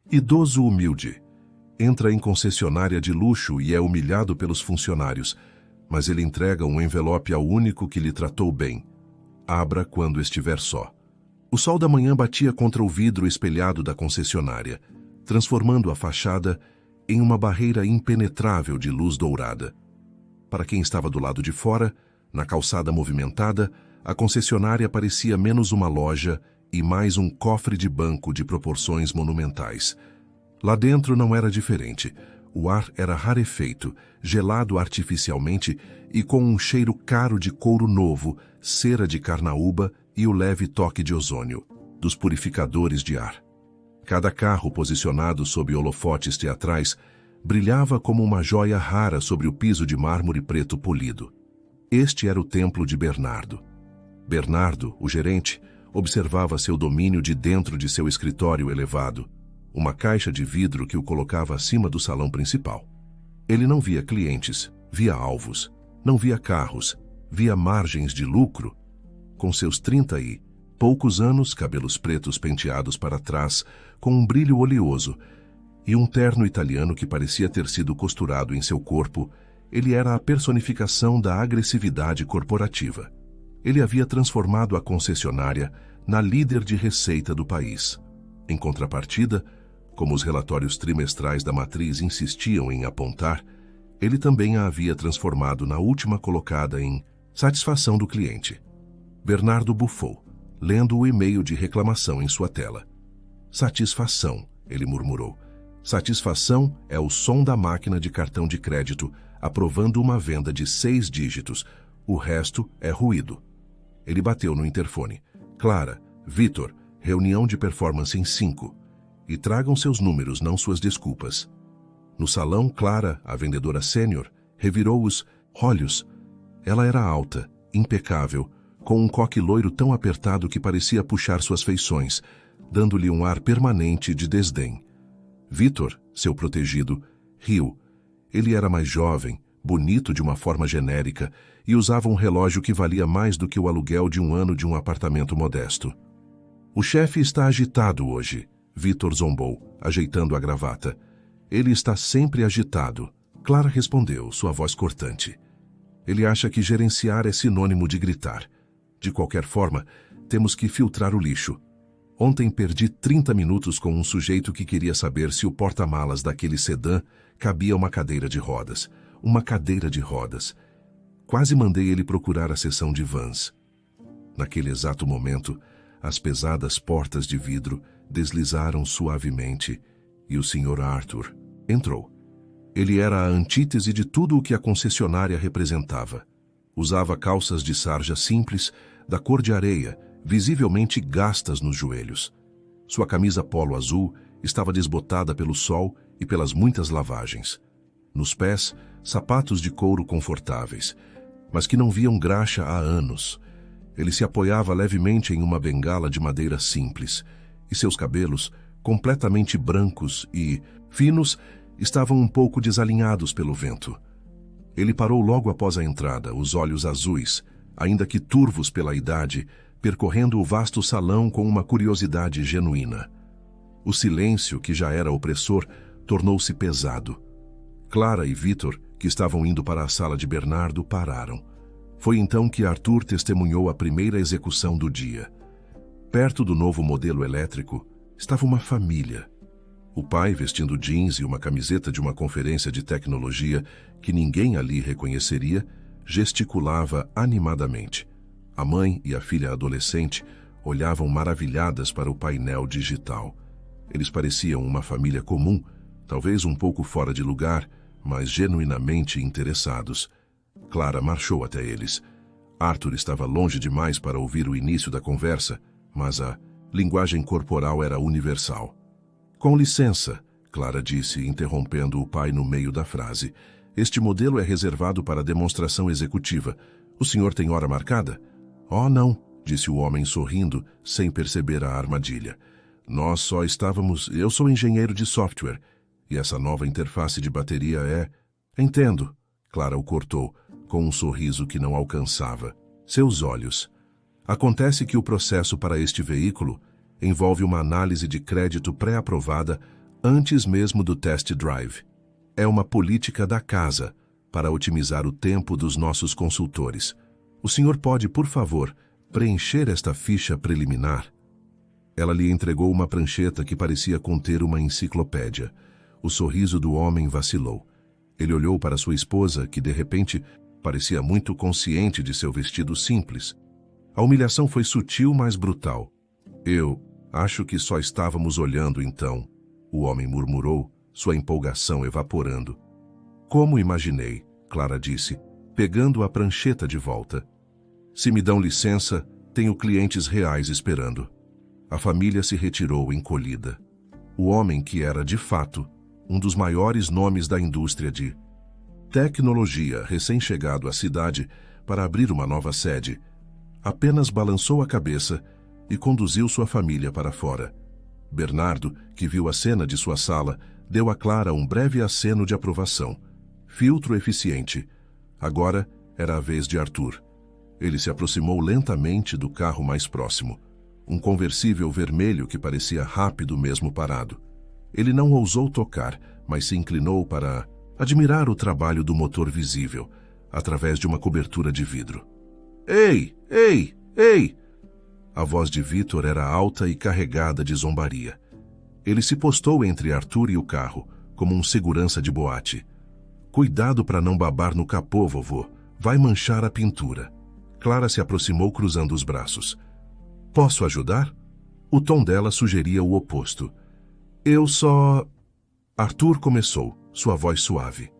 Idoso humilde. Entra em concessionária de luxo e é humilhado pelos funcionários, mas ele entrega um envelope ao único que lhe tratou bem. Abra quando estiver só. O sol da manhã batia contra o vidro espelhado da concessionária, transformando a fachada em uma barreira impenetrável de luz dourada. Para quem estava do lado de fora, na calçada movimentada, a concessionária parecia menos uma loja e mais um cofre de banco de proporções monumentais. Lá dentro não era diferente. O ar era rarefeito, gelado artificialmente e com um cheiro caro de couro novo, cera de carnaúba e o leve toque de ozônio, dos purificadores de ar. Cada carro posicionado sob holofotes teatrais brilhava como uma joia rara sobre o piso de mármore preto polido. Este era o templo de Bernardo. Bernardo, o gerente, observava seu domínio de dentro de seu escritório elevado, uma caixa de vidro que o colocava acima do salão principal. Ele não via clientes, via alvos, não via carros, via margens de lucro. Com seus 30 e poucos anos, cabelos pretos penteados para trás, com um brilho oleoso, e um terno italiano que parecia ter sido costurado em seu corpo, ele era a personificação da agressividade corporativa. Ele havia transformado a concessionária na líder de receita do país. Em contrapartida, como os relatórios trimestrais da matriz insistiam em apontar, ele também a havia transformado na última colocada em satisfação do cliente. Bernardo bufou, lendo o e-mail de reclamação em sua tela. Satisfação, ele murmurou. Satisfação é o som da máquina de cartão de crédito aprovando uma venda de 6 dígitos. O resto é ruído. Ele bateu no interfone. Clara, Vitor, reunião de performance em 5. E tragam seus números, não suas desculpas. No salão, Clara, a vendedora sênior, revirou os olhos. Ela era alta, impecável, com um coque loiro tão apertado que parecia puxar suas feições, dando-lhe um ar permanente de desdém. Vitor, seu protegido, riu. Ele era mais jovem, bonito de uma forma genérica, e usava um relógio que valia mais do que o aluguel de um ano de um apartamento modesto. O chefe está agitado hoje, Vitor zombou, ajeitando a gravata. Ele está sempre agitado. Clara respondeu, sua voz cortante. Ele acha que gerenciar é sinônimo de gritar. De qualquer forma, temos que filtrar o lixo. Ontem perdi 30 minutos com um sujeito que queria saber se o porta-malas daquele sedã cabia uma cadeira de rodas. Uma cadeira de rodas. Quase mandei ele procurar a seção de vans. Naquele exato momento, as pesadas portas de vidro deslizaram suavemente e o Sr. Arthur entrou. Ele era a antítese de tudo o que a concessionária representava. Usava calças de sarja simples, da cor de areia, visivelmente gastas nos joelhos. Sua camisa polo azul estava desbotada pelo sol e pelas muitas lavagens. Nos pés, sapatos de couro confortáveis, mas que não viam graxa há anos. Ele se apoiava levemente em uma bengala de madeira simples, e seus cabelos, completamente brancos e finos, estavam um pouco desalinhados pelo vento. Ele parou logo após a entrada, os olhos azuis, ainda que turvos pela idade, percorrendo o vasto salão com uma curiosidade genuína. O silêncio, que já era opressor, tornou-se pesado. Clara e Vitor, que estavam indo para a sala de Bernardo, pararam. Foi então que Arthur testemunhou a primeira execução do dia. Perto do novo modelo elétrico, estava uma família. O pai, vestindo jeans e uma camiseta de uma conferência de tecnologia que ninguém ali reconheceria, gesticulava animadamente. A mãe e a filha adolescente olhavam maravilhadas para o painel digital. Eles pareciam uma família comum, talvez um pouco fora de lugar, mas genuinamente interessados. Clara marchou até eles. Arthur estava longe demais para ouvir o início da conversa, mas a linguagem corporal era universal. Com licença, Clara disse, interrompendo o pai no meio da frase. Este modelo é reservado para demonstração executiva. O senhor tem hora marcada? Oh, não, disse o homem sorrindo, sem perceber a armadilha. Nós só estávamos... Eu sou engenheiro de software, e essa nova interface de bateria é... Entendo, Clara o cortou, com um sorriso que não alcançava seus olhos. Acontece que o processo para este veículo envolve uma análise de crédito pré-aprovada antes mesmo do test drive. É uma política da casa para otimizar o tempo dos nossos consultores. O senhor pode, por favor, preencher esta ficha preliminar? Ela lhe entregou uma prancheta que parecia conter uma enciclopédia. O sorriso do homem vacilou. Ele olhou para sua esposa, que de repente parecia muito consciente de seu vestido simples. A humilhação foi sutil, mas brutal. Eu acho que só estávamos olhando então, o homem murmurou, sua empolgação evaporando. Como imaginei, Clara disse, pegando a prancheta de volta. Se me dão licença, tenho clientes reais esperando. A família se retirou encolhida. O homem, que era, de fato, um dos maiores nomes da indústria de tecnologia recém-chegado à cidade para abrir uma nova sede, apenas balançou a cabeça e conduziu sua família para fora. Bernardo, que viu a cena de sua sala, deu a Clara um breve aceno de aprovação. Filtro eficiente. Agora era a vez de Arthur. Ele se aproximou lentamente do carro mais próximo. Um conversível vermelho que parecia rápido mesmo parado. Ele não ousou tocar, mas se inclinou para admirar o trabalho do motor visível, através de uma cobertura de vidro. Ei! Ei! Ei! A voz de Vitor era alta e carregada de zombaria. Ele se postou entre Arthur e o carro, como um segurança de boate. Cuidado para não babar no capô, vovô. Vai manchar a pintura. Clara se aproximou cruzando os braços. Posso ajudar? O tom dela sugeria o oposto. Eu só... Arthur começou, sua voz suave.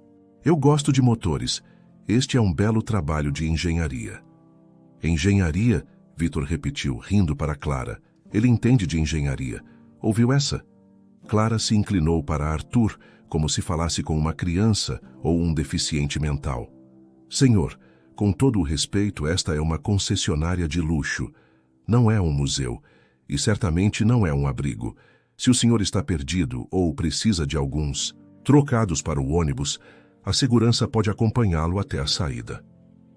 Eu gosto de motores. Este é um belo trabalho de engenharia. Engenharia? Vitor repetiu, rindo para Clara. Ele entende de engenharia. Ouviu essa? Clara se inclinou para Arthur, como se falasse com uma criança ou um deficiente mental. Senhor, com todo o respeito, esta é uma concessionária de luxo. Não é um museu. E certamente não é um abrigo. Se o senhor está perdido ou precisa de alguns trocados para o ônibus, a segurança pode acompanhá-lo até a saída.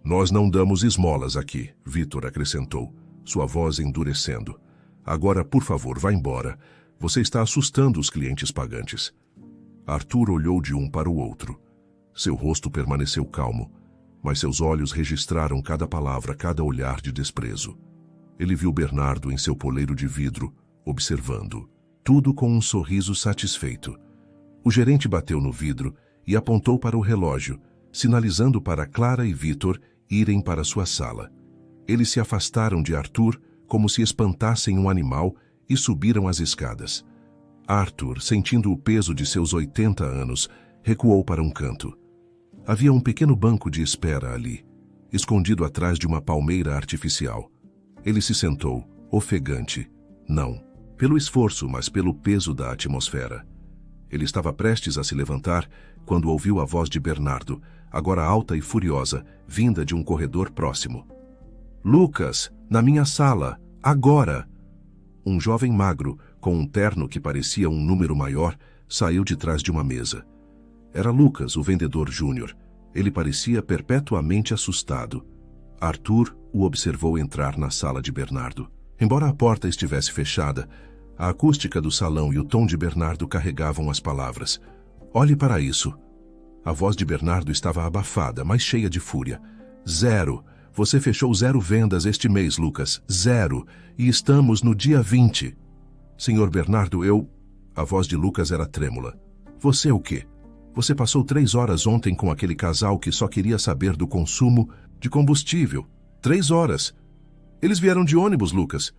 Nós não damos esmolas aqui, Vitor acrescentou, sua voz endurecendo. Agora, por favor, vá embora. Você está assustando os clientes pagantes. Arthur olhou de um para o outro. Seu rosto permaneceu calmo, mas seus olhos registraram cada palavra, cada olhar de desprezo. Ele viu Bernardo em seu poleiro de vidro, observando, tudo com um sorriso satisfeito. O gerente bateu no vidro e apontou para o relógio, sinalizando para Clara e Vitor irem para sua sala. Eles se afastaram de Arthur como se espantassem um animal e subiram as escadas. Arthur, sentindo o peso de seus 80 anos, recuou para um canto. Havia um pequeno banco de espera ali, escondido atrás de uma palmeira artificial. Ele se sentou, ofegante. Não, pelo esforço, mas pelo peso da atmosfera. Ele estava prestes a se levantar quando ouviu a voz de Bernardo, agora alta e furiosa, vinda de um corredor próximo. Lucas, na minha sala, agora! Um jovem magro, com um terno que parecia um número maior, saiu de trás de uma mesa. Era Lucas, o vendedor júnior. Ele parecia perpetuamente assustado. Arthur o observou entrar na sala de Bernardo. Embora a porta estivesse fechada, a acústica do salão e o tom de Bernardo carregavam as palavras. Olhe para isso. A voz de Bernardo estava abafada, mas cheia de fúria. 0. Você fechou 0 vendas este mês, Lucas. 0. E estamos no dia 20. Senhor Bernardo, eu... A voz de Lucas era trêmula. Você o quê? Você passou 3 horas ontem com aquele casal que só queria saber do consumo de combustível. 3 horas. Eles vieram de ônibus, Lucas.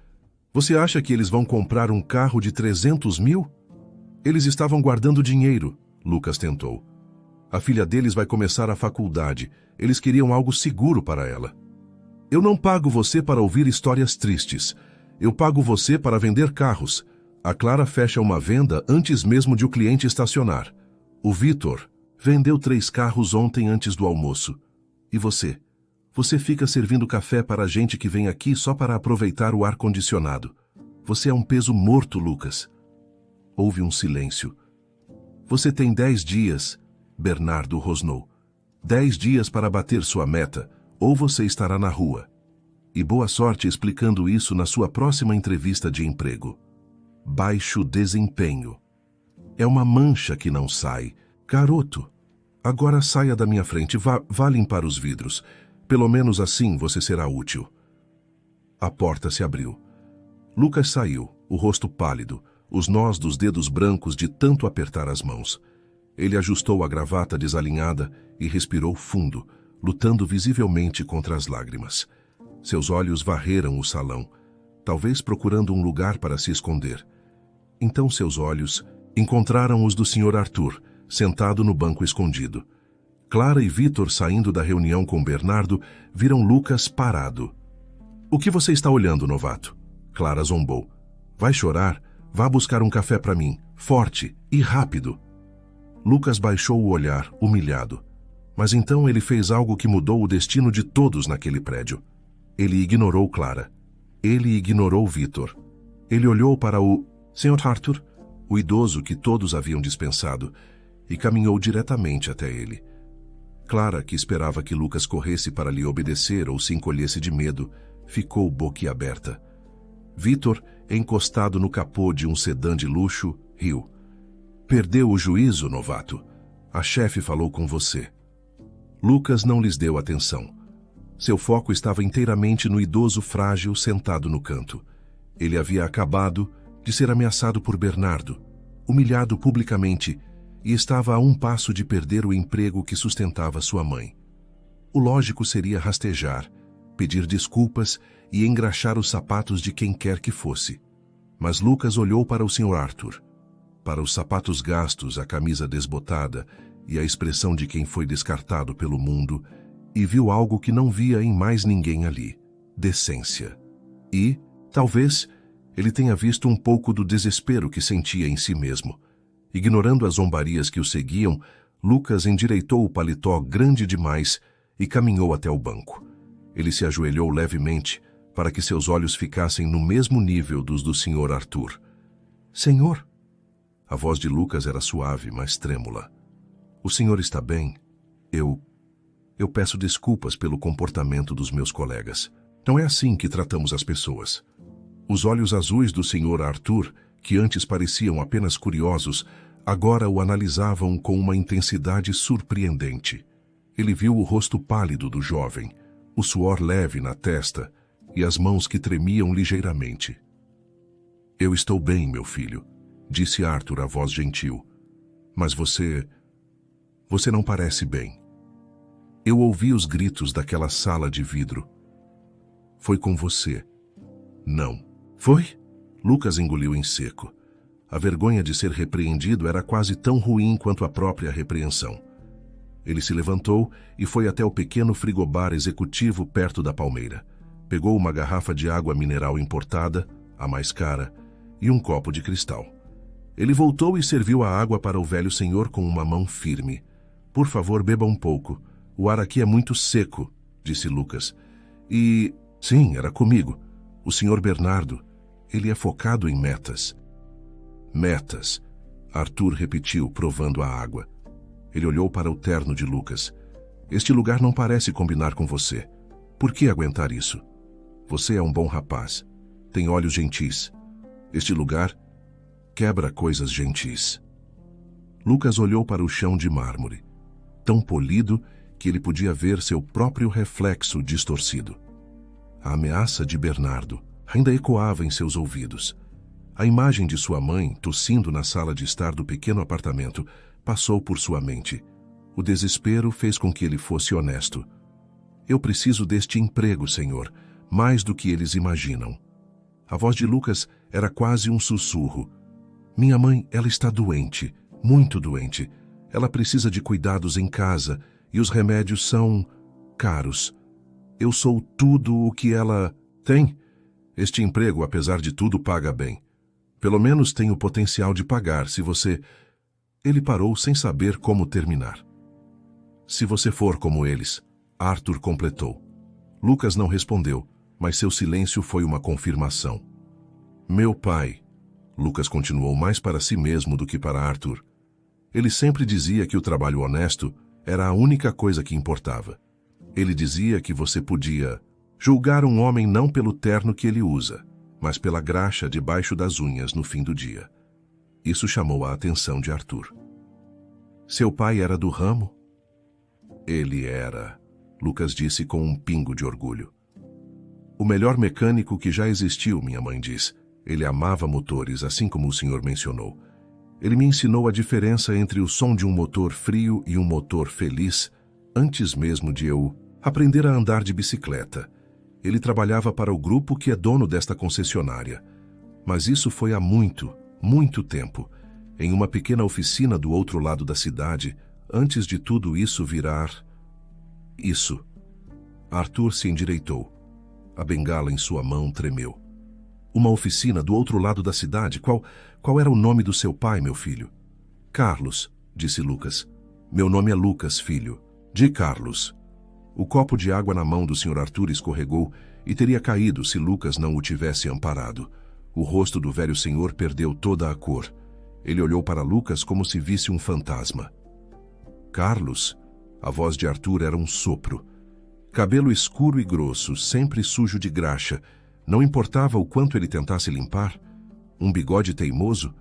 Você acha que eles vão comprar um carro de 300 mil? Eles estavam guardando dinheiro, Lucas tentou. A filha deles vai começar a faculdade. Eles queriam algo seguro para ela. Eu não pago você para ouvir histórias tristes. Eu pago você para vender carros. A Clara fecha uma venda antes mesmo de o cliente estacionar. O Vitor vendeu 3 carros ontem antes do almoço. E você? Você fica servindo café para a gente que vem aqui só para aproveitar o ar-condicionado. Você é um peso morto, Lucas. Houve um silêncio. Você tem 10 dias, Bernardo rosnou. 10 dias para bater sua meta, ou você estará na rua. E boa sorte explicando isso na sua próxima entrevista de emprego. Baixo desempenho. É uma mancha que não sai. Garoto, agora saia da minha frente, vá limpar os vidros. Pelo menos assim você será útil. A porta se abriu. Lucas saiu, o rosto pálido, os nós dos dedos brancos de tanto apertar as mãos. Ele ajustou a gravata desalinhada e respirou fundo, lutando visivelmente contra as lágrimas. Seus olhos varreram o salão, talvez procurando um lugar para se esconder. Então seus olhos encontraram os do Sr. Arthur, sentado no banco escondido. Clara e Vítor, saindo da reunião com Bernardo, viram Lucas parado. "O que você está olhando, novato?" Clara zombou. "Vai chorar? Vá buscar um café para mim, forte e rápido." Lucas baixou o olhar, humilhado. Mas então ele fez algo que mudou o destino de todos naquele prédio. Ele ignorou Clara. Ele ignorou Vítor. Ele olhou para o Sr. Arthur, o idoso que todos haviam dispensado, e caminhou diretamente até ele. Clara, que esperava que Lucas corresse para lhe obedecer ou se encolhesse de medo, ficou boquiaberta. Vítor, encostado no capô de um sedã de luxo, riu. "Perdeu o juízo, novato? A chefe falou com você." Lucas não lhes deu atenção. Seu foco estava inteiramente no idoso frágil sentado no canto. Ele havia acabado de ser ameaçado por Bernardo, humilhado publicamente, e estava a um passo de perder o emprego que sustentava sua mãe. O lógico seria rastejar, pedir desculpas e engraxar os sapatos de quem quer que fosse. Mas Lucas olhou para o Sr. Arthur, para os sapatos gastos, a camisa desbotada e a expressão de quem foi descartado pelo mundo, e viu algo que não via em mais ninguém ali: decência. E, talvez, ele tenha visto um pouco do desespero que sentia em si mesmo. Ignorando as zombarias que o seguiam, Lucas endireitou o paletó grande demais e caminhou até o banco. Ele se ajoelhou levemente para que seus olhos ficassem no mesmo nível dos do Sr. Arthur. "Senhor?" A voz de Lucas era suave, mas trêmula. "O senhor está bem? Eu peço desculpas pelo comportamento dos meus colegas. Não é assim que tratamos as pessoas." Os olhos azuis do Sr. Arthur, que antes pareciam apenas curiosos, agora o analisavam com uma intensidade surpreendente. Ele viu o rosto pálido do jovem, o suor leve na testa e as mãos que tremiam ligeiramente. "Eu estou bem, meu filho", disse Arthur, a voz gentil. "Mas você não parece bem." Eu ouvi os gritos daquela sala de vidro. "Foi com você." "Não." "Foi?" Lucas engoliu em seco. A vergonha de ser repreendido era quase tão ruim quanto a própria repreensão. Ele se levantou e foi até o pequeno frigobar executivo perto da palmeira. Pegou uma garrafa de água mineral importada, a mais cara, e um copo de cristal. Ele voltou e serviu a água para o velho senhor com uma mão firme. "Por favor, beba um pouco. O ar aqui é muito seco", disse Lucas. "E, sim, era comigo. O Sr. Bernardo. Ele é focado em metas." "Metas", Arthur repetiu, provando a água. Ele olhou para o terno de Lucas. "Este lugar não parece combinar com você. Por que aguentar isso? Você é um bom rapaz. Tem olhos gentis. Este lugar quebra coisas gentis." Lucas olhou para o chão de mármore, tão polido que ele podia ver seu próprio reflexo distorcido. A ameaça de Bernardo ainda ecoava em seus ouvidos. A imagem de sua mãe, tossindo na sala de estar do pequeno apartamento, passou por sua mente. O desespero fez com que ele fosse honesto. "Eu preciso deste emprego, senhor, mais do que eles imaginam." A voz de Lucas era quase um sussurro. "Minha mãe, ela está doente, muito doente. Ela precisa de cuidados em casa e os remédios são caros. Eu sou tudo o que ela tem. Este emprego, apesar de tudo, paga bem. Pelo menos tem o potencial de pagar, se você..." Ele parou sem saber como terminar. "Se você for como eles", Arthur completou. Lucas não respondeu, mas seu silêncio foi uma confirmação. "Meu pai", Lucas continuou mais para si mesmo do que para Arthur. Ele sempre dizia que o trabalho honesto era a única coisa que importava. Ele dizia que você podia julgar um homem não pelo terno que ele usa, mas pela graxa debaixo das unhas no fim do dia. Isso chamou a atenção de Arthur. Seu pai era do ramo? Ele era, Lucas disse com um pingo de orgulho. O melhor mecânico que já existiu, minha mãe diz. Ele amava motores, assim como o senhor mencionou. Ele me ensinou a diferença entre o som de um motor frio e um motor feliz, antes mesmo de eu aprender a andar de bicicleta. Ele trabalhava para o grupo que é dono desta concessionária. Mas isso foi há muito, muito tempo, em uma pequena oficina do outro lado da cidade, antes de tudo isso virar... Isso. Arthur se endireitou. A bengala em sua mão tremeu. Uma oficina do outro lado da cidade? Qual era o nome do seu pai, meu filho? Carlos, disse Lucas. Meu nome é Lucas, filho. De Carlos. O copo de água na mão do Sr. Arthur escorregou e teria caído se Lucas não o tivesse amparado. O rosto do velho senhor perdeu toda a cor. Ele olhou para Lucas como se visse um fantasma. Carlos? A voz de Arthur era um sopro. Cabelo escuro e grosso, sempre sujo de graxa. Não importava o quanto ele tentasse limpar. Um bigode teimoso.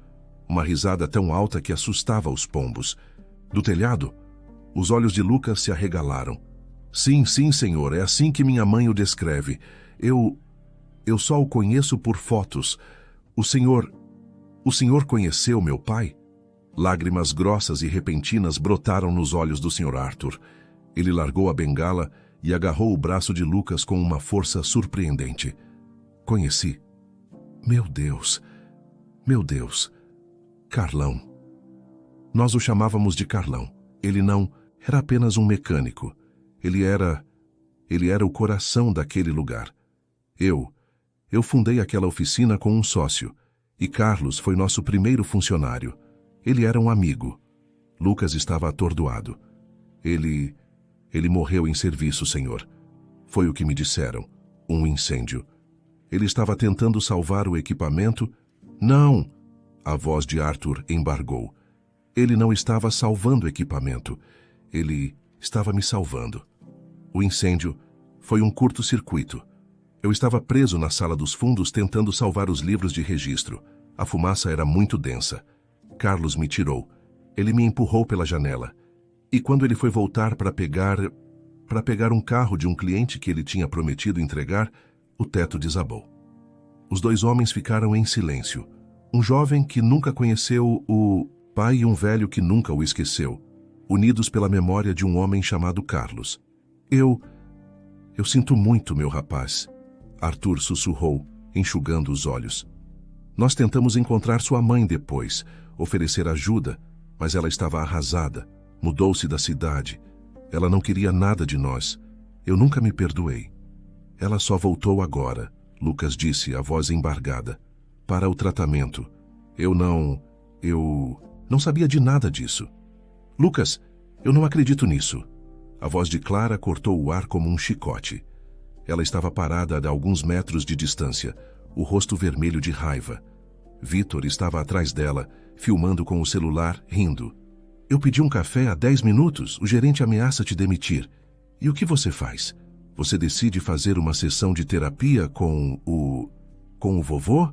Uma risada tão alta que assustava os pombos. Do telhado, os olhos de Lucas se arregalaram. Sim, sim, senhor, é assim que minha mãe o descreve. Eu só o conheço por fotos. O senhor conheceu meu pai? Lágrimas grossas e repentinas brotaram nos olhos do Sr. Arthur. Ele largou a bengala e agarrou o braço de Lucas com uma força surpreendente. Conheci. Meu Deus. Meu Deus. Carlão. Nós o chamávamos de Carlão. Ele não era apenas um mecânico. Ele era o coração daquele lugar. Eu fundei aquela oficina com um sócio, e Carlos foi nosso primeiro funcionário. Ele era um amigo. Lucas estava atordoado. Ele morreu em serviço, senhor. Foi o que me disseram. Um incêndio. Ele estava tentando salvar o equipamento. Não! A voz de Arthur embargou. Ele não estava salvando o equipamento. Ele estava me salvando. O incêndio foi um curto-circuito. Eu estava preso na sala dos fundos tentando salvar os livros de registro. A fumaça era muito densa. Carlos me tirou. Ele me empurrou pela janela. E quando ele foi voltar para pegar um carro de um cliente que ele tinha prometido entregar, o teto desabou. Os dois homens ficaram em silêncio. Um jovem que nunca conheceu o pai e um velho que nunca o esqueceu, unidos pela memória de um homem chamado Carlos. Eu sinto muito, meu rapaz, Arthur sussurrou, enxugando os olhos. Nós tentamos encontrar sua mãe depois, oferecer ajuda, mas ela estava arrasada, mudou-se da cidade. Ela não queria nada de nós. Eu nunca me perdoei. Ela só voltou agora, Lucas disse, a voz embargada, para o tratamento. Eu não sabia de nada disso. Lucas, eu não acredito nisso. A voz de Clara cortou o ar como um chicote. Ela estava parada a alguns metros de distância, o rosto vermelho de raiva. Vitor estava atrás dela, filmando com o celular, rindo. Eu pedi um café há 10 minutos, o gerente ameaça te demitir. E o que você faz? Você decide fazer uma sessão de terapia com o vovô?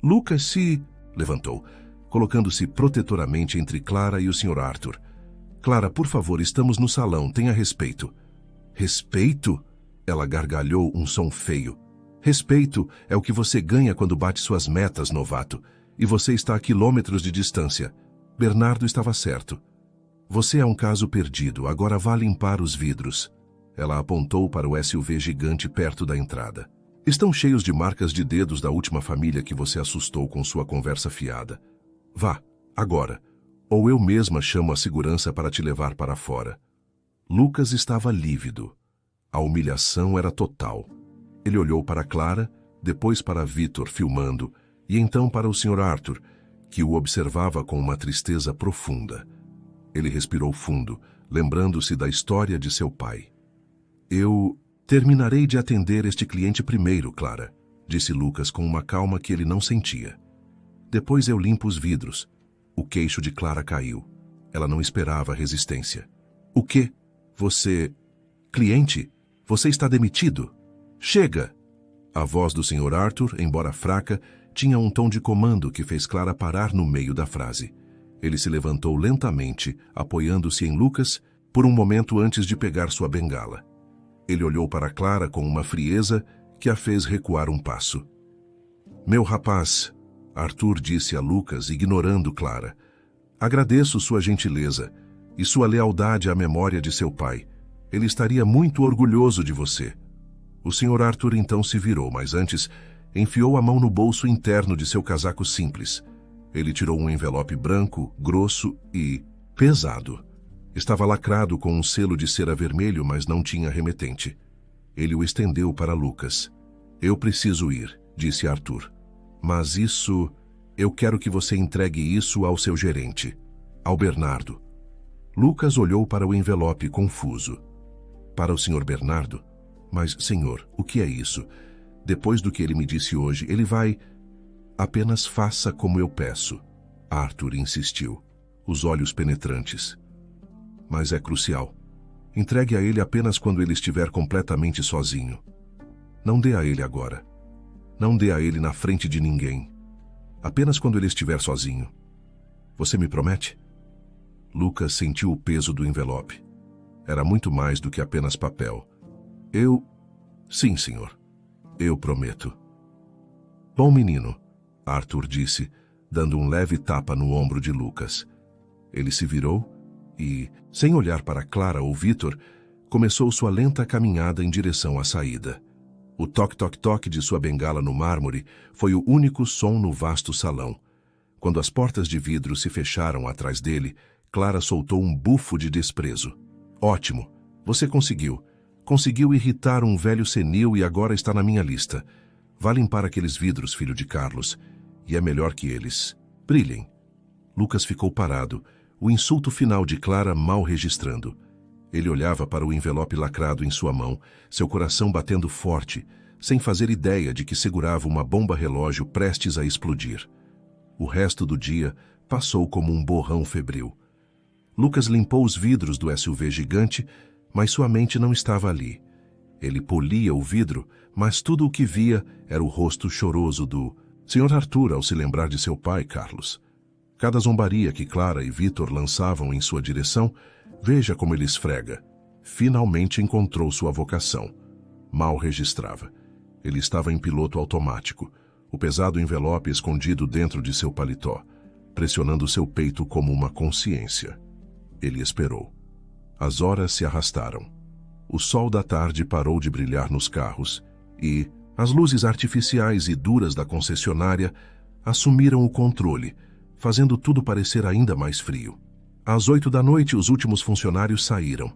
Lucas se levantou, colocando-se protetoramente entre Clara e o Sr. Arthur. Clara, por favor, estamos no salão, tenha respeito. Respeito? Ela gargalhou um som feio. Respeito é o que você ganha quando bate suas metas, novato. E você está a quilômetros de distância. Bernardo estava certo. Você é um caso perdido, agora vá limpar os vidros. Ela apontou para o SUV gigante perto da entrada. Estão cheios de marcas de dedos da última família que você assustou com sua conversa fiada. Vá, agora, ou eu mesma chamo a segurança para te levar para fora. Lucas estava lívido. A humilhação era total. Ele olhou para Clara, depois para Vitor filmando, e então para o Sr. Arthur, que o observava com uma tristeza profunda. Ele respirou fundo, lembrando-se da história de seu pai. Eu terminarei de atender este cliente primeiro, Clara, disse Lucas com uma calma que ele não sentia. Depois eu limpo os vidros. O queixo de Clara caiu. Ela não esperava resistência. O quê? Você... Cliente? Você está demitido? Chega! A voz do Sr. Arthur, embora fraca, tinha um tom de comando que fez Clara parar no meio da frase. Ele se levantou lentamente, apoiando-se em Lucas, por um momento antes de pegar sua bengala. Ele olhou para Clara com uma frieza que a fez recuar um passo. Meu rapaz, Arthur disse a Lucas, ignorando Clara, agradeço sua gentileza e sua lealdade à memória de seu pai. Ele estaria muito orgulhoso de você. O Sr. Arthur então se virou, mas antes enfiou a mão no bolso interno de seu casaco simples. Ele tirou um envelope branco, grosso e pesado. Estava lacrado com um selo de cera vermelho, mas não tinha remetente. Ele o estendeu para Lucas. Eu preciso ir, disse Arthur. Mas isso... Eu quero que você entregue isso ao seu gerente, ao Bernardo. Lucas olhou para o envelope confuso. Para o Sr. Bernardo? Mas, senhor, o que é isso? Depois do que ele me disse hoje, ele vai... Apenas faça como eu peço. Arthur insistiu, os olhos penetrantes. Mas é crucial. Entregue a ele apenas quando ele estiver completamente sozinho. Não dê a ele agora. Não dê a ele na frente de ninguém. Apenas quando ele estiver sozinho. Você me promete? Lucas sentiu o peso do envelope. Era muito mais do que apenas papel. Sim, senhor. Eu prometo. Bom menino, Arthur disse, dando um leve tapa no ombro de Lucas. Ele se virou e, sem olhar para Clara ou Vítor, começou sua lenta caminhada em direção à saída. O toque-toque-toque de sua bengala no mármore foi o único som no vasto salão. Quando as portas de vidro se fecharam atrás dele, Clara soltou um bufo de desprezo. Ótimo, você conseguiu. Conseguiu irritar um velho senil e agora está na minha lista. Vá limpar aqueles vidros, filho de Carlos, e é melhor que eles brilhem. Lucas ficou parado, o insulto final de Clara mal registrando. Ele olhava para o envelope lacrado em sua mão, seu coração batendo forte, sem fazer ideia de que segurava uma bomba-relógio prestes a explodir. O resto do dia passou como um borrão febril. Lucas limpou os vidros do SUV gigante, mas sua mente não estava ali. Ele polia o vidro, mas tudo o que via era o rosto choroso do Sr. Arthur ao se lembrar de seu pai, Carlos. Cada zombaria que Clara e Vítor lançavam em sua direção, veja como ele esfrega. Finalmente encontrou sua vocação. Mal registrava. Ele estava em piloto automático, o pesado envelope escondido dentro de seu paletó, pressionando seu peito como uma consciência. Ele esperou. As horas se arrastaram. O sol da tarde parou de brilhar nos carros e as luzes artificiais e duras da concessionária assumiram o controle, fazendo tudo parecer ainda mais frio. Às 8 da noite, os últimos funcionários saíram.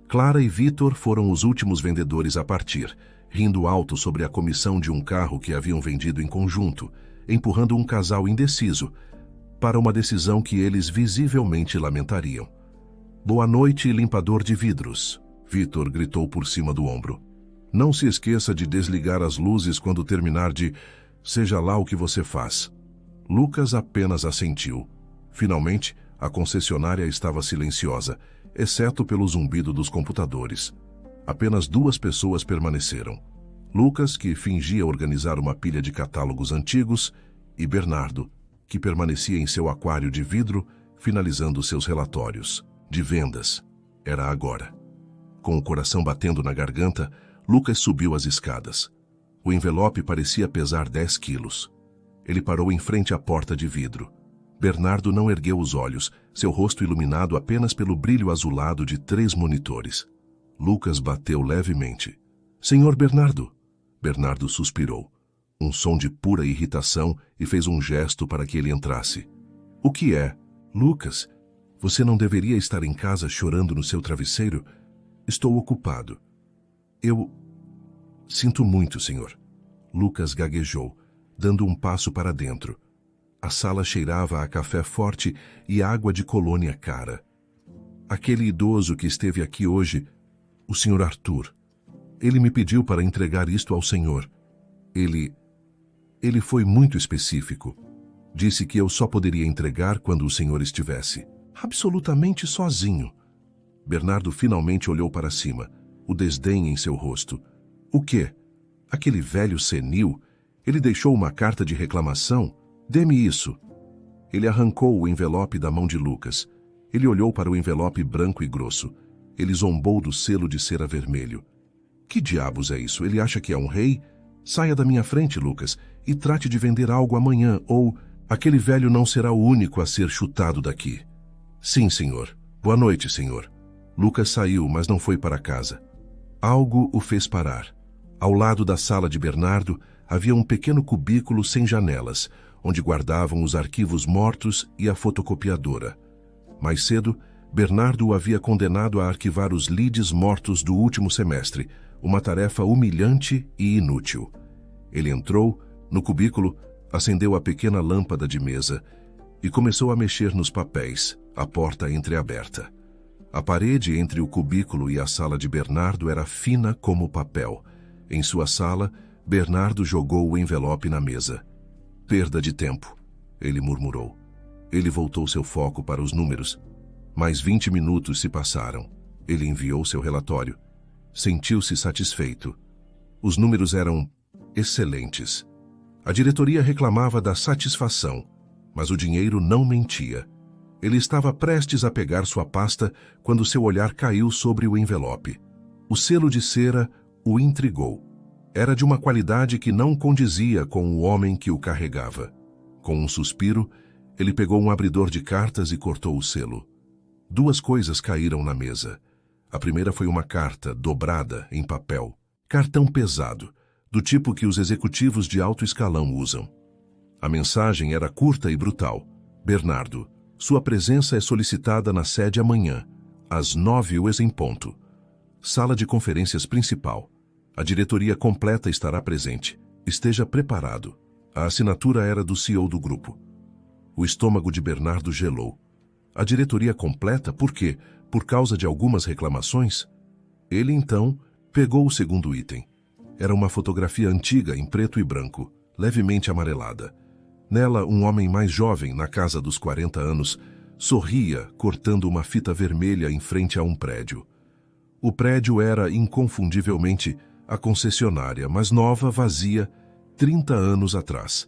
Clara e Vítor foram os últimos vendedores a partir, rindo alto sobre a comissão de um carro que haviam vendido em conjunto, empurrando um casal indeciso para uma decisão que eles visivelmente lamentariam. Boa noite, limpador de vidros, Vítor gritou por cima do ombro. Não se esqueça de desligar as luzes quando terminar de... seja lá o que você faz. Lucas apenas assentiu. Finalmente, a concessionária estava silenciosa, exceto pelo zumbido dos computadores. Apenas 2 pessoas permaneceram. Lucas, que fingia organizar uma pilha de catálogos antigos, e Bernardo, que permanecia em seu aquário de vidro, finalizando seus relatórios. De vendas. Era agora. Com o coração batendo na garganta, Lucas subiu as escadas. O envelope parecia pesar 10 quilos. Ele parou em frente à porta de vidro. Bernardo não ergueu os olhos, seu rosto iluminado apenas pelo brilho azulado de 3 monitores. Lucas bateu levemente. Senhor Bernardo. Bernardo suspirou. Um som de pura irritação e fez um gesto para que ele entrasse. O que é? Lucas, você não deveria estar em casa chorando no seu travesseiro? Estou ocupado. Sinto muito, senhor. Lucas gaguejou, dando um passo para dentro. A sala cheirava a café forte e água de colônia cara. Aquele idoso que esteve aqui hoje, o Sr. Arthur, ele me pediu para entregar isto ao senhor. Ele foi muito específico. Disse que eu só poderia entregar quando o senhor estivesse absolutamente sozinho. Bernardo finalmente olhou para cima, o desdém em seu rosto. O quê? Aquele velho senil? Ele deixou uma carta de reclamação? Dê-me isso. Ele arrancou o envelope da mão de Lucas. Ele olhou para o envelope branco e grosso. Ele zombou do selo de cera vermelho. Que diabos é isso? Ele acha que é um rei? Saia da minha frente, Lucas, e trate de vender algo amanhã, ou aquele velho não será o único a ser chutado daqui. Sim, senhor. Boa noite, senhor. Lucas saiu, mas não foi para casa. Algo o fez parar. Ao lado da sala de Bernardo havia um pequeno cubículo sem janelas, onde guardavam os arquivos mortos e a fotocopiadora. Mais cedo, Bernardo o havia condenado a arquivar os leads mortos do último semestre, uma tarefa humilhante e inútil. Ele entrou no cubículo, acendeu a pequena lâmpada de mesa e começou a mexer nos papéis, a porta entreaberta. A parede entre o cubículo e a sala de Bernardo era fina como papel. Em sua sala, Bernardo jogou o envelope na mesa. Perda de tempo, ele murmurou. Ele voltou seu foco para os números. Mais 20 minutos se passaram. Ele enviou seu relatório. Sentiu-se satisfeito. Os números eram excelentes. A diretoria reclamava da satisfação, mas o dinheiro não mentia. Ele estava prestes a pegar sua pasta quando seu olhar caiu sobre o envelope. O selo de cera o intrigou. Era de uma qualidade que não condizia com o homem que o carregava. Com um suspiro, ele pegou um abridor de cartas e cortou o selo. Duas coisas caíram na mesa. A primeira foi uma carta dobrada em papel. Cartão pesado, do tipo que os executivos de alto escalão usam. A mensagem era curta e brutal. Bernardo, sua presença é solicitada na sede amanhã, às 9h em ponto. Sala de conferências principal. A diretoria completa estará presente. Esteja preparado. A assinatura era do CEO do grupo. O estômago de Bernardo gelou. A diretoria completa, por quê? Por causa de algumas reclamações? Ele, então, pegou o segundo item. Era uma fotografia antiga em preto e branco, levemente amarelada. Nela, um homem mais jovem, na casa dos 40 anos, sorria cortando uma fita vermelha em frente a um prédio. O prédio era, inconfundivelmente, a concessionária, mas nova, vazia, 30 anos atrás.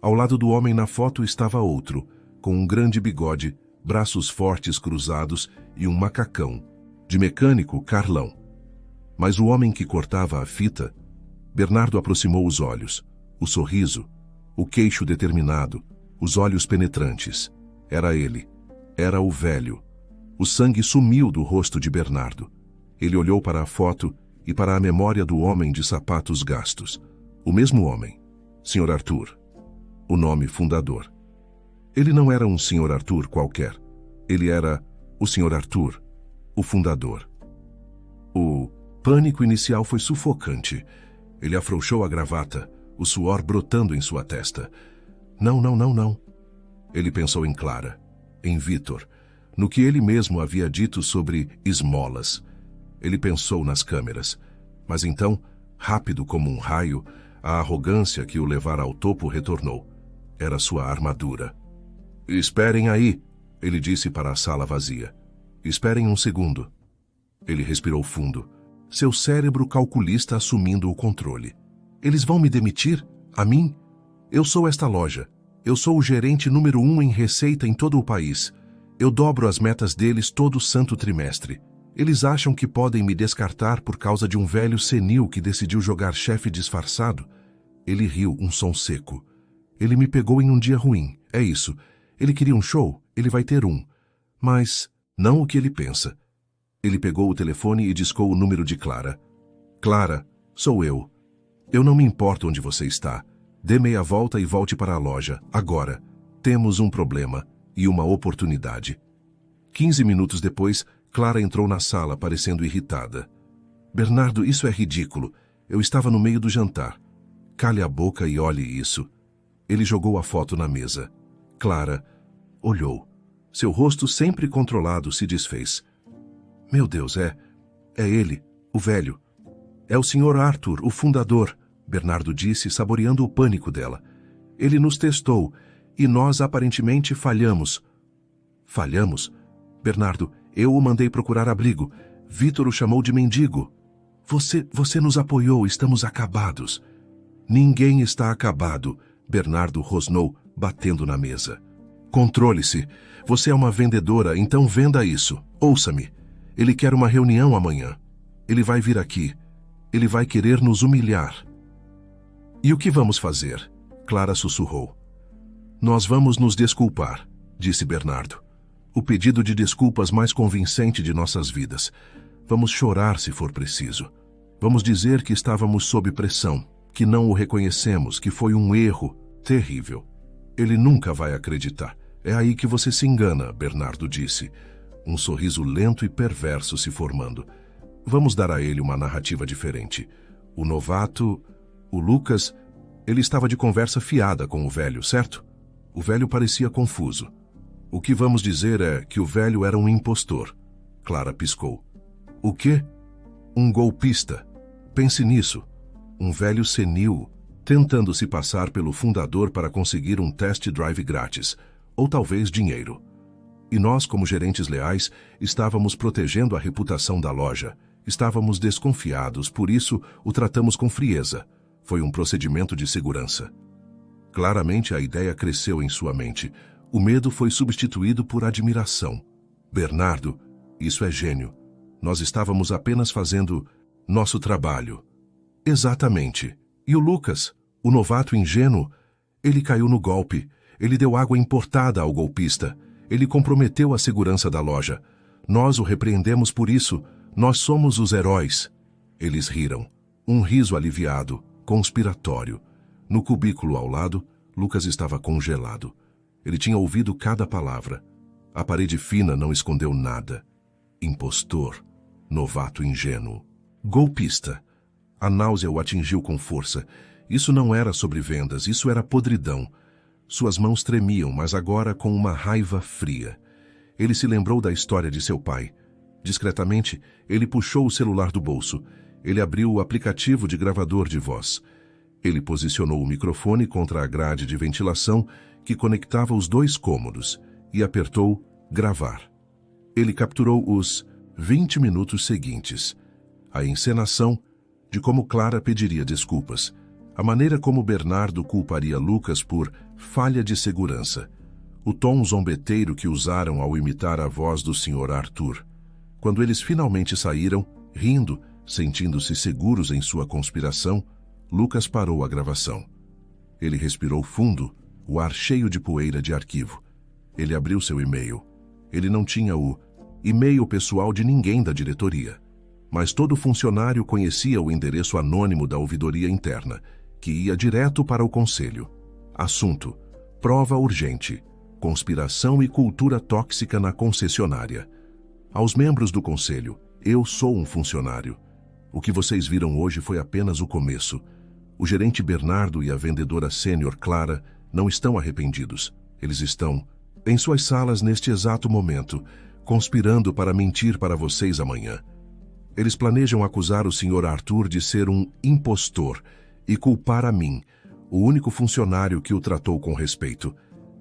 Ao lado do homem na foto estava outro, com um grande bigode, braços fortes cruzados e um macacão, de mecânico Carlão. Mas o homem que cortava a fita, Bernardo aproximou os olhos, o sorriso, o queixo determinado, os olhos penetrantes. Era ele. Era o velho. O sangue sumiu do rosto de Bernardo. Ele olhou para a foto e para a memória do homem de sapatos gastos. O mesmo homem. Sr. Arthur. O nome fundador. Ele não era um Sr. Arthur qualquer. Ele era o Sr. Arthur, o fundador. O pânico inicial foi sufocante. Ele afrouxou a gravata, o suor brotando em sua testa. Não. Ele pensou em Clara, em Vitor, no que ele mesmo havia dito sobre esmolas. Ele pensou nas câmeras. Mas então, rápido como um raio, a arrogância que o levara ao topo retornou. Era sua armadura. Esperem aí, ele disse para a sala vazia. Esperem um segundo. Ele respirou fundo, seu cérebro calculista assumindo o controle. Eles vão me demitir? A mim? Eu sou esta loja. Eu sou o gerente número 1 em receita em todo o país. Eu dobro as metas deles todo santo trimestre. Eles acham que podem me descartar por causa de um velho senil que decidiu jogar chefe disfarçado? Ele riu, um som seco. Ele me pegou em um dia ruim, é isso. Ele queria um show, ele vai ter um. Mas não o que ele pensa. Ele pegou o telefone e discou o número de Clara. Clara, sou eu. Eu não me importo onde você está. Dê meia volta e volte para a loja, agora. Temos um problema e uma oportunidade. 15 minutos depois, Clara entrou na sala, parecendo irritada. Bernardo, isso é ridículo. Eu estava no meio do jantar. Cale a boca e olhe isso. Ele jogou a foto na mesa. Clara olhou. Seu rosto, sempre controlado, se desfez. Meu Deus, é ele, o velho. É o Sr. Arthur, o fundador, Bernardo disse, saboreando o pânico dela. Ele nos testou, e nós aparentemente falhamos. Falhamos? Bernardo, eu o mandei procurar abrigo. Vitor o chamou de mendigo. Você nos apoiou, estamos acabados. Ninguém está acabado, Bernardo rosnou, batendo na mesa. Controle-se. Você é uma vendedora, então venda isso. Ouça-me. Ele quer uma reunião amanhã. Ele vai vir aqui. Ele vai querer nos humilhar. E o que vamos fazer? Clara sussurrou. Nós vamos nos desculpar, disse Bernardo. O pedido de desculpas mais convincente de nossas vidas. Vamos chorar se for preciso. Vamos dizer que estávamos sob pressão, que não o reconhecemos, que foi um erro terrível. Ele nunca vai acreditar. É aí que você se engana, Bernardo disse, um sorriso lento e perverso se formando. Vamos dar a ele uma narrativa diferente. O novato, o Lucas, ele estava de conversa fiada com o velho, certo? O velho parecia confuso. O que vamos dizer é que o velho era um impostor. Clara piscou. O quê? Um golpista. Pense nisso. Um velho senil, tentando se passar pelo fundador para conseguir um test drive grátis, ou talvez dinheiro. E nós, como gerentes leais, estávamos protegendo a reputação da loja. Estávamos desconfiados, por isso o tratamos com frieza. Foi um procedimento de segurança. Claramente a ideia cresceu em sua mente. O medo foi substituído por admiração. Bernardo, isso é gênio. Nós estávamos apenas fazendo nosso trabalho. Exatamente. E o Lucas, o novato ingênuo, ele caiu no golpe. Ele deu água importada ao golpista. Ele comprometeu a segurança da loja. Nós o repreendemos por isso. Nós somos os heróis. Eles riram. Um riso aliviado, conspiratório. No cubículo ao lado, Lucas estava congelado. Ele tinha ouvido cada palavra. A parede fina não escondeu nada. Impostor. Novato ingênuo. Golpista. A náusea o atingiu com força. Isso não era sobre vendas, isso era podridão. Suas mãos tremiam, mas agora com uma raiva fria. Ele se lembrou da história de seu pai. Discretamente, ele puxou o celular do bolso. Ele abriu o aplicativo de gravador de voz. Ele posicionou o microfone contra a grade de ventilação que conectava os dois cômodos e apertou gravar. Ele capturou os 20 minutos seguintes. A encenação de como Clara pediria desculpas. A maneira como Bernardo culparia Lucas por falha de segurança. O tom zombeteiro que usaram ao imitar a voz do Sr. Arthur. Quando eles finalmente saíram, rindo, sentindo-se seguros em sua conspiração, Lucas parou a gravação. Ele respirou fundo, o ar cheio de poeira de arquivo. Ele abriu seu e-mail. Ele não tinha o e-mail pessoal de ninguém da diretoria. Mas todo funcionário conhecia o endereço anônimo da ouvidoria interna, que ia direto para o conselho. Assunto: prova urgente. Conspiração e cultura tóxica na concessionária. Aos membros do conselho, eu sou um funcionário. O que vocês viram hoje foi apenas o começo. O gerente Bernardo e a vendedora sênior Clara não estão arrependidos. Eles estão em suas salas neste exato momento, conspirando para mentir para vocês amanhã. Eles planejam acusar o Sr. Arthur de ser um impostor e culpar a mim, o único funcionário que o tratou com respeito.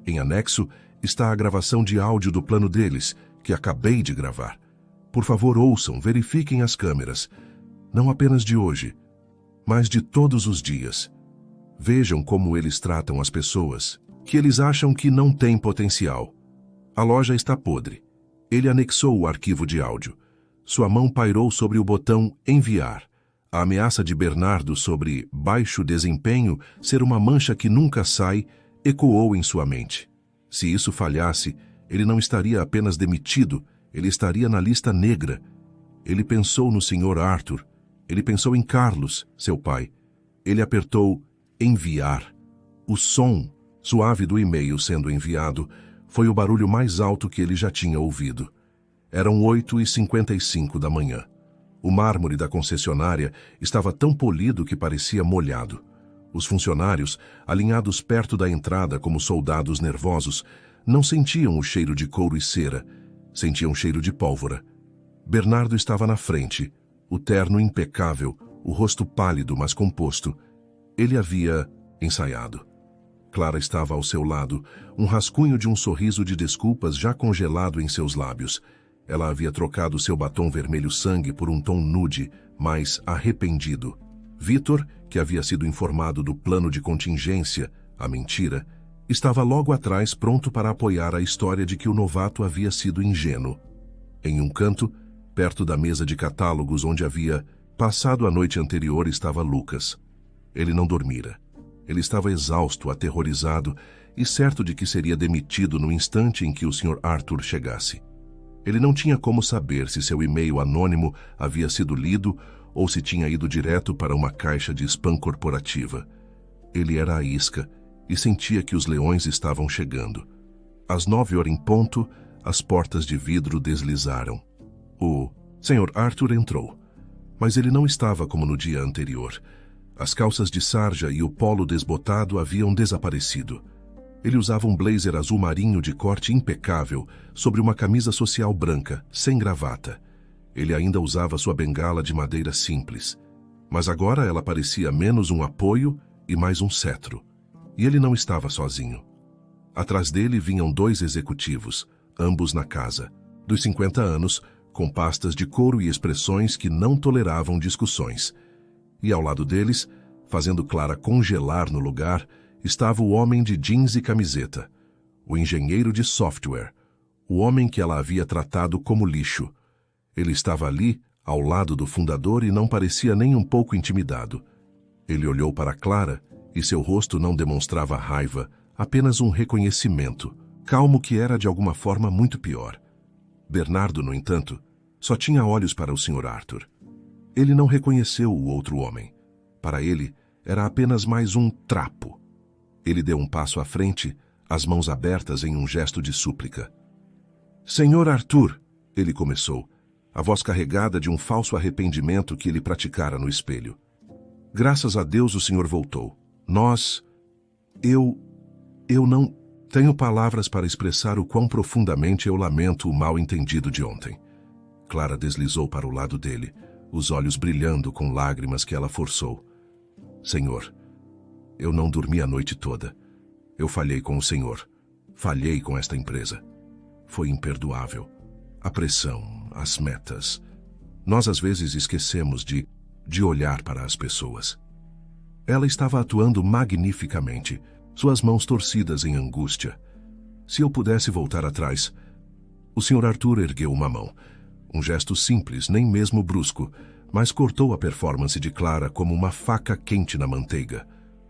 Em anexo está a gravação de áudio do plano deles, que acabei de gravar. Por favor, ouçam, verifiquem as câmeras. Não apenas de hoje, mas de todos os dias. Vejam como eles tratam as pessoas, que eles acham que não têm potencial. A loja está podre. Ele anexou o arquivo de áudio. Sua mão pairou sobre o botão enviar. A ameaça de Bernardo sobre baixo desempenho ser uma mancha que nunca sai ecoou em sua mente. Se isso falhasse, ele não estaria apenas demitido, ele estaria na lista negra. Ele pensou no Sr. Arthur. Ele pensou em Carlos, seu pai. Ele apertou enviar. O som suave do e-mail sendo enviado foi o barulho mais alto que ele já tinha ouvido. Eram 8h55 da manhã. O mármore da concessionária estava tão polido que parecia molhado. Os funcionários, alinhados perto da entrada como soldados nervosos, não sentiam o cheiro de couro e cera, sentiam cheiro de pólvora. Bernardo estava na frente, o terno impecável, o rosto pálido, mas composto. Ele havia ensaiado. Clara estava ao seu lado, um rascunho de um sorriso de desculpas já congelado em seus lábios. Ela havia trocado seu batom vermelho sangue por um tom nude, mas arrependido. Vitor, que havia sido informado do plano de contingência, a mentira, estava logo atrás pronto para apoiar a história de que o novato havia sido ingênuo. Em um canto, perto da mesa de catálogos onde havia passado a noite anterior, estava Lucas. Ele não dormira. Ele estava exausto, aterrorizado e certo de que seria demitido no instante em que o Sr. Arthur chegasse. Ele não tinha como saber se seu e-mail anônimo havia sido lido ou se tinha ido direto para uma caixa de spam corporativa. Ele era a isca e sentia que os leões estavam chegando. Às 9h em ponto, as portas de vidro deslizaram. O Sr. Arthur entrou, mas ele não estava como no dia anterior. As calças de sarja e o polo desbotado haviam desaparecido. Ele usava um blazer azul marinho de corte impecável sobre uma camisa social branca, sem gravata. Ele ainda usava sua bengala de madeira simples, mas agora ela parecia menos um apoio e mais um cetro. E ele não estava sozinho. Atrás dele vinham 2 executivos, ambos na casa, dos 50 anos, com pastas de couro e expressões que não toleravam discussões. E ao lado deles, fazendo Clara congelar no lugar, estava o homem de jeans e camiseta, o engenheiro de software, o homem que ela havia tratado como lixo. Ele estava ali, ao lado do fundador, e não parecia nem um pouco intimidado. Ele olhou para Clara e seu rosto não demonstrava raiva, apenas um reconhecimento, calmo que era de alguma forma muito pior. Bernardo, no entanto, só tinha olhos para o Sr. Arthur. Ele não reconheceu o outro homem. Para ele, era apenas mais um trapo. Ele deu um passo à frente, as mãos abertas em um gesto de súplica. Sr. Arthur, ele começou, a voz carregada de um falso arrependimento que ele praticara no espelho. Graças a Deus o senhor voltou. Eu não tenho palavras para expressar o quão profundamente eu lamento o mal-entendido de ontem. Clara deslizou para o lado dele, os olhos brilhando com lágrimas que ela forçou. Senhor, eu não dormi a noite toda. Eu falhei com o senhor. Falhei com esta empresa. Foi imperdoável. A pressão, as metas. Nós às vezes esquecemos de olhar para as pessoas. Ela estava atuando magnificamente, suas mãos torcidas em angústia. Se eu pudesse voltar atrás... O Sr. Arthur ergueu uma mão. Um gesto simples, nem mesmo brusco, mas cortou a performance de Clara como uma faca quente na manteiga.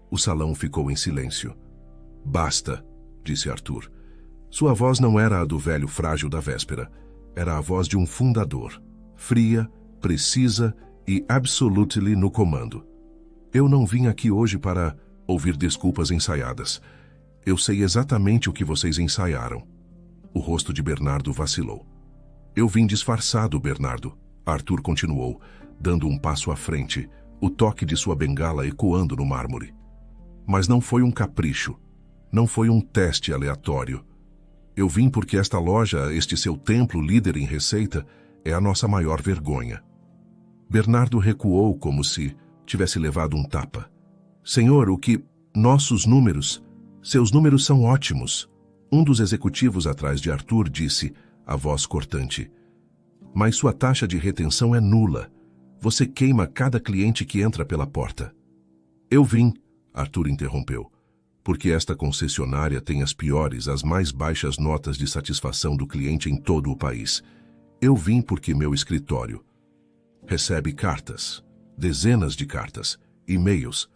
O salão ficou em silêncio. Basta, disse Arthur. Sua voz não era a do velho frágil da véspera. Era a voz de um fundador, fria, precisa e absolutely no comando. Eu não vim aqui hoje para ouvir desculpas ensaiadas. Eu sei exatamente o que vocês ensaiaram. O rosto de Bernardo vacilou. Eu vim disfarçado, Bernardo, Arthur continuou, dando um passo à frente, o toque de sua bengala ecoando no mármore. Mas não foi um capricho. Não foi um teste aleatório. Eu vim porque esta loja, este seu templo líder em receita, é a nossa maior vergonha. Bernardo recuou como se tivesse levado um tapa. Senhor, nossos números... Seus números são ótimos. Um dos executivos atrás de Arthur disse, a voz cortante. Mas sua taxa de retenção é nula. Você queima cada cliente que entra pela porta. Eu vim, Arthur interrompeu, porque esta concessionária tem as piores, as mais baixas notas de satisfação do cliente em todo o país. Eu vim porque meu escritório recebe cartas, dezenas de cartas, e-mails,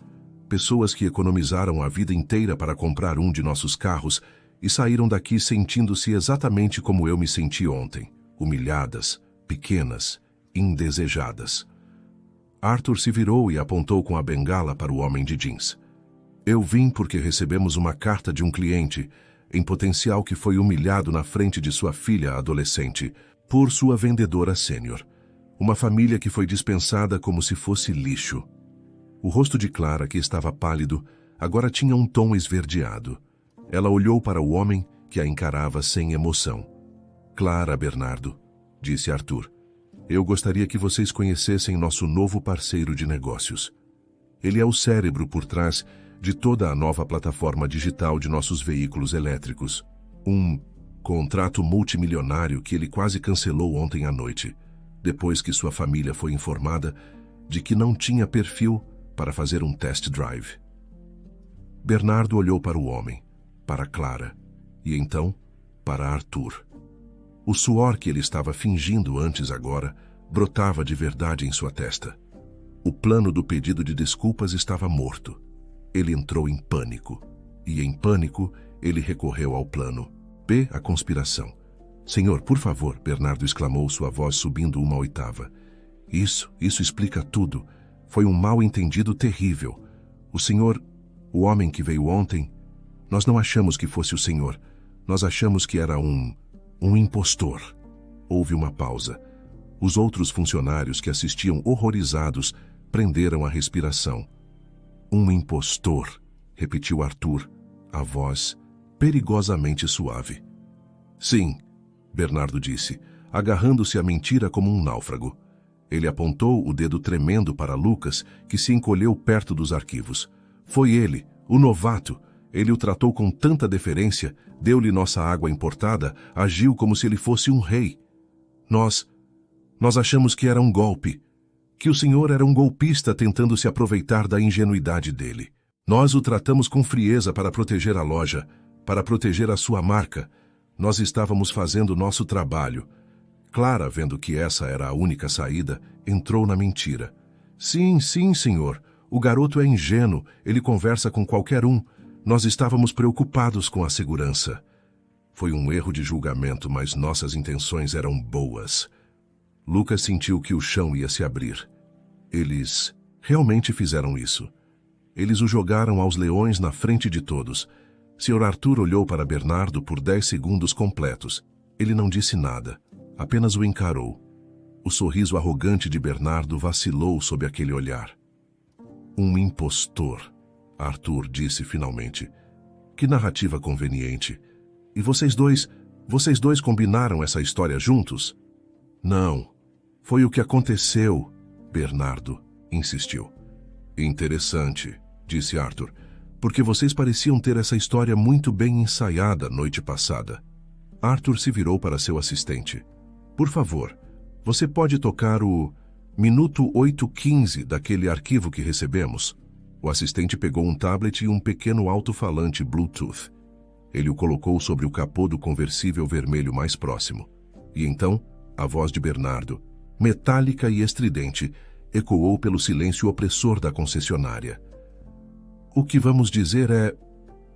pessoas que economizaram a vida inteira para comprar um de nossos carros e saíram daqui sentindo-se exatamente como eu me senti ontem, humilhadas, pequenas, indesejadas. Arthur se virou e apontou com a bengala para o homem de jeans. Eu vim porque recebemos uma carta de um cliente, em potencial, que foi humilhado na frente de sua filha adolescente, por sua vendedora sênior. Uma família que foi dispensada como se fosse lixo. O rosto de Clara, que estava pálido, agora tinha um tom esverdeado. Ela olhou para o homem, que a encarava sem emoção. Clara, Bernardo, disse Arthur, eu gostaria que vocês conhecessem nosso novo parceiro de negócios. Ele é o cérebro por trás de toda a nova plataforma digital de nossos veículos elétricos. Um contrato multimilionário que ele quase cancelou ontem à noite, depois que sua família foi informada de que não tinha perfil para fazer um test drive. Bernardo olhou para o homem, para Clara, e então para Arthur. O suor que ele estava fingindo antes agora brotava de verdade em sua testa. O plano do pedido de desculpas estava morto. Ele entrou em pânico. E em pânico, ele recorreu ao plano B, a conspiração. Senhor, por favor, Bernardo exclamou, sua voz subindo uma oitava. Isso explica tudo. Foi um mal-entendido terrível. O senhor, o homem que veio ontem, nós não achamos que fosse o senhor. Nós achamos que era um impostor. Houve uma pausa. Os outros funcionários que assistiam horrorizados prenderam a respiração. Um impostor, repetiu Arthur, a voz perigosamente suave. Sim, Bernardo disse, agarrando-se à mentira como um náufrago. Ele apontou o dedo tremendo para Lucas, que se encolheu perto dos arquivos. Foi ele, o novato. Ele o tratou com tanta deferência, deu-lhe nossa água importada, agiu como se ele fosse um rei. Nós achamos que era um golpe, que o senhor era um golpista tentando se aproveitar da ingenuidade dele. Nós o tratamos com frieza para proteger a loja, para proteger a sua marca. Nós estávamos fazendo nosso trabalho. Clara, vendo que essa era a única saída, entrou na mentira. Sim, senhor. O garoto é ingênuo, ele conversa com qualquer um. Nós estávamos preocupados com a segurança. Foi um erro de julgamento, mas nossas intenções eram boas. Lucas sentiu que o chão ia se abrir. Eles realmente fizeram isso. Eles o jogaram aos leões na frente de todos. Sr. Arthur olhou para Bernardo por 10 segundos completos. Ele não disse nada, apenas o encarou. O sorriso arrogante de Bernardo vacilou sob aquele olhar. Um impostor, Arthur disse finalmente. Que narrativa conveniente. E vocês dois combinaram essa história juntos? Não. Foi o que aconteceu, Bernardo insistiu. Interessante, disse Arthur, porque vocês pareciam ter essa história muito bem ensaiada noite passada. Arthur se virou para seu assistente. Por favor, você pode tocar o minuto 8:15 daquele arquivo que recebemos? O assistente pegou um tablet e um pequeno alto-falante Bluetooth. Ele o colocou sobre o capô do conversível vermelho mais próximo. E então, a voz de Bernardo, metálica e estridente, ecoou pelo silêncio opressor da concessionária. O que vamos dizer é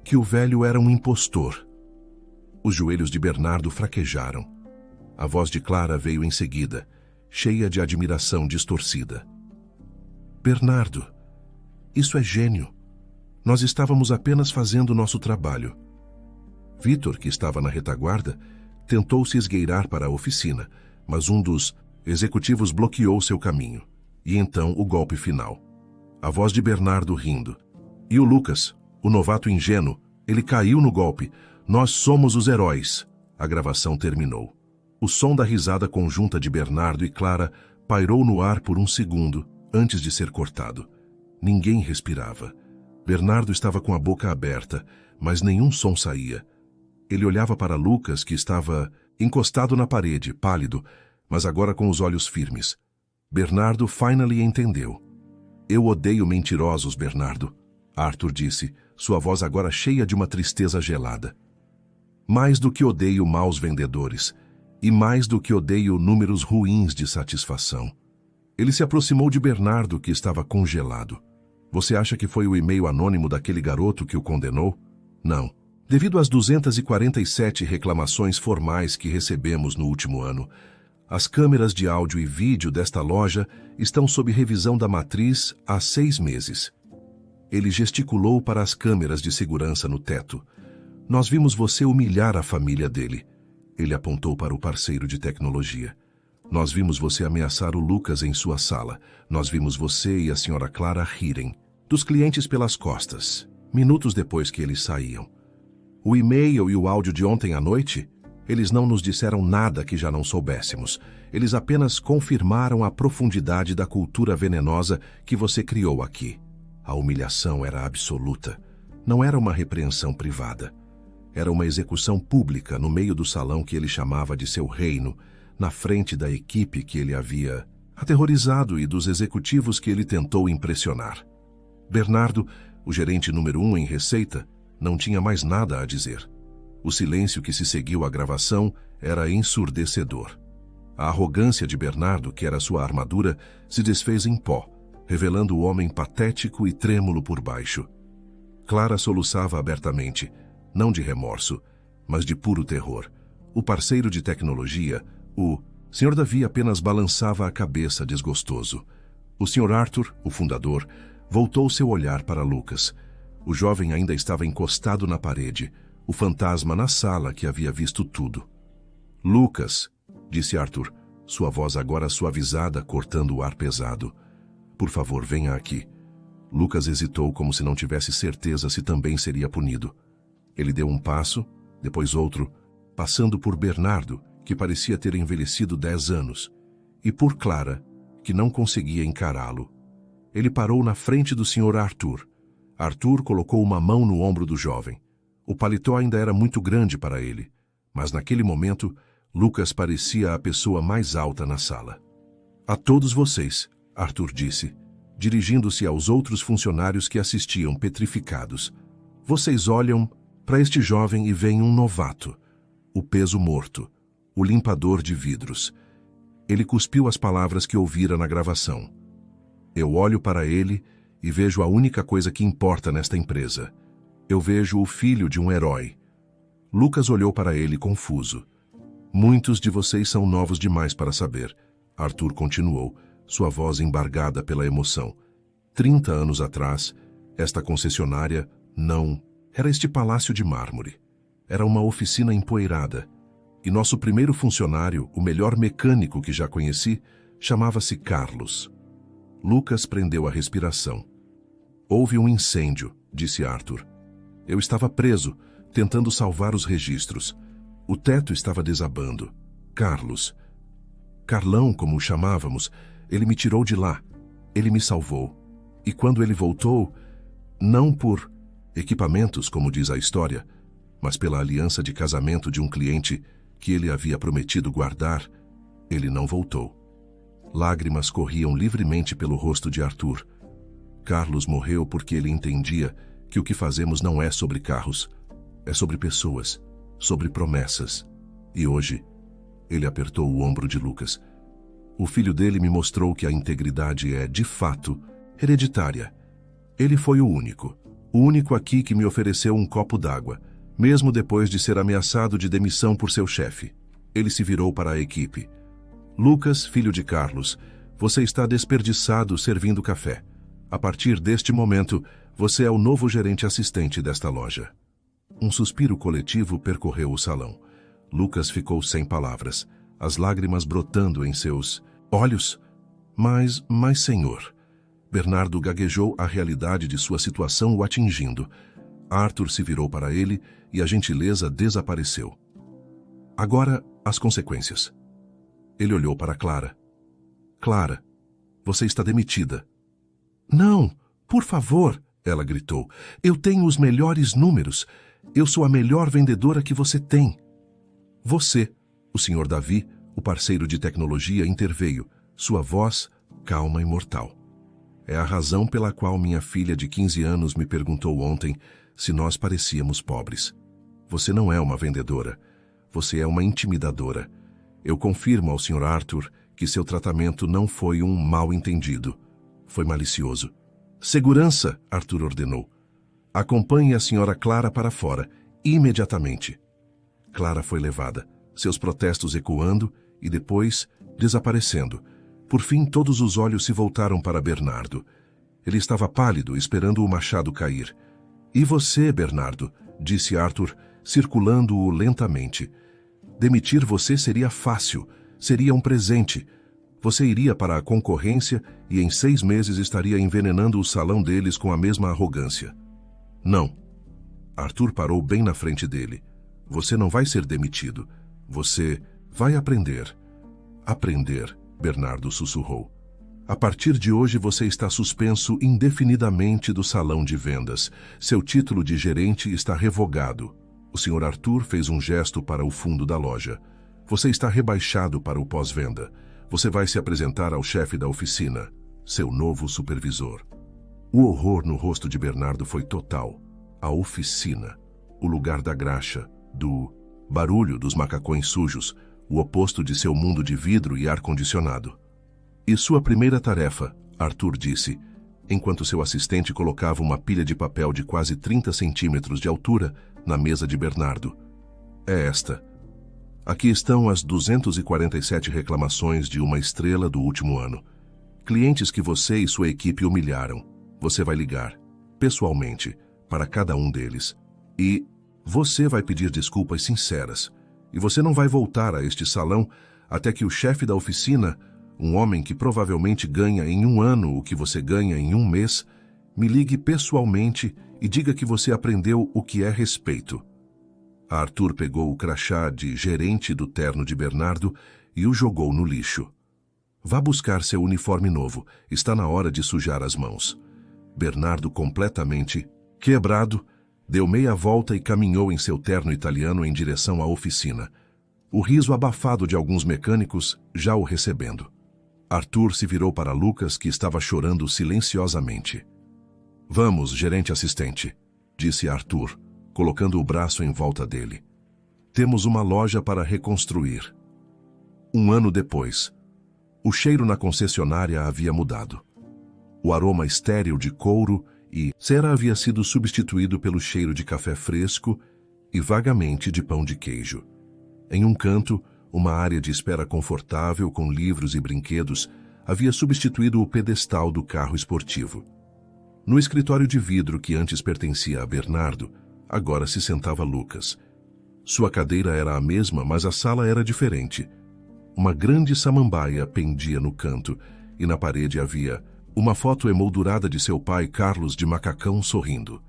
que o velho era um impostor. Os joelhos de Bernardo fraquejaram. A voz de Clara veio em seguida, cheia de admiração distorcida. Bernardo, isso é gênio. Nós estávamos apenas fazendo nosso trabalho. Vitor, que estava na retaguarda, tentou se esgueirar para a oficina, mas um dos executivos bloqueou seu caminho. E então o golpe final. A voz de Bernardo rindo. E o Lucas, o novato ingênuo, ele caiu no golpe. Nós somos os heróis. A gravação terminou. O som da risada conjunta de Bernardo e Clara pairou no ar por um segundo, antes de ser cortado. Ninguém respirava. Bernardo estava com a boca aberta, mas nenhum som saía. Ele olhava para Lucas, que estava encostado na parede, pálido, mas agora com os olhos firmes. Bernardo finally entendeu. Eu odeio mentirosos, Bernardo, Arthur disse, sua voz agora cheia de uma tristeza gelada. Mais do que odeio maus vendedores, e mais do que odeio números ruins de satisfação. Ele se aproximou de Bernardo, que estava congelado. Você acha que foi o e-mail anônimo daquele garoto que o condenou? Não. Devido às 247 reclamações formais que recebemos no último ano, as câmeras de áudio e vídeo desta loja estão sob revisão da matriz há 6 meses. Ele gesticulou para as câmeras de segurança no teto. Nós vimos você humilhar a família dele. Ele apontou para o parceiro de tecnologia. Nós vimos você ameaçar o Lucas em sua sala. Nós vimos você e a senhora Clara rirem dos clientes pelas costas, minutos depois que eles saíam. O e-mail e o áudio de ontem à noite? Eles não nos disseram nada que já não soubéssemos. Eles apenas confirmaram a profundidade da cultura venenosa que você criou aqui. A humilhação era absoluta. Não era uma repreensão privada. Era uma execução pública no meio do salão que ele chamava de seu reino, na frente da equipe que ele havia aterrorizado e dos executivos que ele tentou impressionar. Bernardo, o gerente número 1 em receita, não tinha mais nada a dizer. O silêncio que se seguiu à gravação era ensurdecedor. A arrogância de Bernardo, que era sua armadura, se desfez em pó, revelando o homem patético e trêmulo por baixo. Clara soluçava abertamente, não de remorso, mas de puro terror. O parceiro de tecnologia, o Sr. Davi, apenas balançava a cabeça desgostoso. O Sr. Arthur, o fundador, voltou seu olhar para Lucas. O jovem ainda estava encostado na parede, o fantasma na sala que havia visto tudo. Lucas, disse Arthur, sua voz agora suavizada, cortando o ar pesado. Por favor, venha aqui. Lucas hesitou como se não tivesse certeza se também seria punido. Ele deu um passo, depois outro, passando por Bernardo, que parecia ter envelhecido 10 anos, e por Clara, que não conseguia encará-lo. Ele parou na frente do Sr. Arthur. Arthur colocou uma mão no ombro do jovem. O paletó ainda era muito grande para ele, mas naquele momento, Lucas parecia a pessoa mais alta na sala. A todos vocês, Arthur disse, dirigindo-se aos outros funcionários que assistiam petrificados. Vocês olham para este jovem e veem um novato, o peso morto, o limpador de vidros. Ele cuspiu as palavras que ouvira na gravação. Eu olho para ele e vejo a única coisa que importa nesta empresa. Eu vejo o filho de um herói. Lucas olhou para ele confuso. Muitos de vocês são novos demais para saber, Arthur continuou, sua voz embargada pela emoção. 30 anos atrás, esta concessionária não era este palácio de mármore. Era uma oficina empoeirada. E nosso primeiro funcionário, o melhor mecânico que já conheci, chamava-se Carlos. Lucas prendeu a respiração. Houve um incêndio, disse Arthur. Eu estava preso, tentando salvar os registros. O teto estava desabando. Carlão, como o chamávamos, ele me tirou de lá. Ele me salvou. E quando ele voltou, não por equipamentos, como diz a história, mas pela aliança de casamento de um cliente que ele havia prometido guardar, ele não voltou. Lágrimas corriam livremente pelo rosto de Arthur. Carlos morreu porque ele entendia que o que fazemos não é sobre carros, é sobre pessoas, sobre promessas. E hoje, ele apertou o ombro de Lucas. O filho dele me mostrou que a integridade é, de fato, hereditária. Ele foi o único aqui que me ofereceu um copo d'água, mesmo depois de ser ameaçado de demissão por seu chefe. Ele se virou para a equipe. Lucas, filho de Carlos, você está desperdiçado servindo café. A partir deste momento, você é o novo gerente assistente desta loja. Um suspiro coletivo percorreu o salão. Lucas ficou sem palavras, as lágrimas brotando em seus olhos. Mas, senhor... Bernardo gaguejou, a realidade de sua situação o atingindo. Arthur se virou para ele e a gentileza desapareceu. Agora, as consequências. Ele olhou para Clara. Clara, você está demitida. Não, por favor, ela gritou. Eu tenho os melhores números. Eu sou a melhor vendedora que você tem. Você, o Sr. Davi, o parceiro de tecnologia, interveio, sua voz calma e mortal. É a razão pela qual minha filha de 15 anos me perguntou ontem se nós parecíamos pobres. Você não é uma vendedora. Você é uma intimidadora. Eu confirmo ao Sr. Arthur que seu tratamento não foi um mal-entendido. Foi malicioso. Segurança, Arthur ordenou. Acompanhe a Sra. Clara para fora, imediatamente. Clara foi levada, seus protestos ecoando e depois desaparecendo. Por fim, todos os olhos se voltaram para Bernardo. Ele estava pálido, esperando o machado cair. E você, Bernardo, disse Arthur, circulando-o lentamente. Demitir você seria fácil, seria um presente. Você iria para a concorrência e em 6 meses estaria envenenando o salão deles com a mesma arrogância. Não. Arthur parou bem na frente dele. Você não vai ser demitido. Você vai aprender. Aprender, Bernardo sussurrou. A partir de hoje você está suspenso indefinidamente do salão de vendas. Seu título de gerente está revogado. O Sr. Arthur fez um gesto para o fundo da loja. Você está rebaixado para o pós-venda. Você vai se apresentar ao chefe da oficina, seu novo supervisor. O horror no rosto de Bernardo foi total. A oficina, o lugar da graxa, do barulho dos macacões sujos, o oposto de seu mundo de vidro e ar-condicionado. E sua primeira tarefa, Arthur disse, enquanto seu assistente colocava uma pilha de papel de quase 30 centímetros de altura na mesa de Bernardo. É esta. Aqui estão as 247 reclamações de uma estrela do último ano. Clientes que você e sua equipe humilharam. Você vai ligar, pessoalmente, para cada um deles. E você vai pedir desculpas sinceras. E você não vai voltar a este salão até que o chefe da oficina, um homem que provavelmente ganha em um ano o que você ganha em um mês, me ligue pessoalmente e diga que você aprendeu o que é respeito. Arthur pegou o crachá de gerente do terno de Bernardo e o jogou no lixo. Vá buscar seu uniforme novo. Está na hora de sujar as mãos. Bernardo, completamente quebrado, deu meia volta e caminhou em seu terno italiano em direção à oficina. O riso abafado de alguns mecânicos já o recebendo. Arthur se virou para Lucas, que estava chorando silenciosamente. Vamos, gerente assistente, disse Arthur, colocando o braço em volta dele. Temos uma loja para reconstruir. Um ano depois, o cheiro na concessionária havia mudado. O aroma estéril de couro e cera havia sido substituído pelo cheiro de café fresco e vagamente de pão de queijo. Em um canto, uma área de espera confortável com livros e brinquedos havia substituído o pedestal do carro esportivo. No escritório de vidro que antes pertencia a Bernardo, agora se sentava Lucas. Sua cadeira era a mesma, mas a sala era diferente. Uma grande samambaia pendia no canto e na parede havia uma foto emoldurada de seu pai Carlos de macacão sorrindo.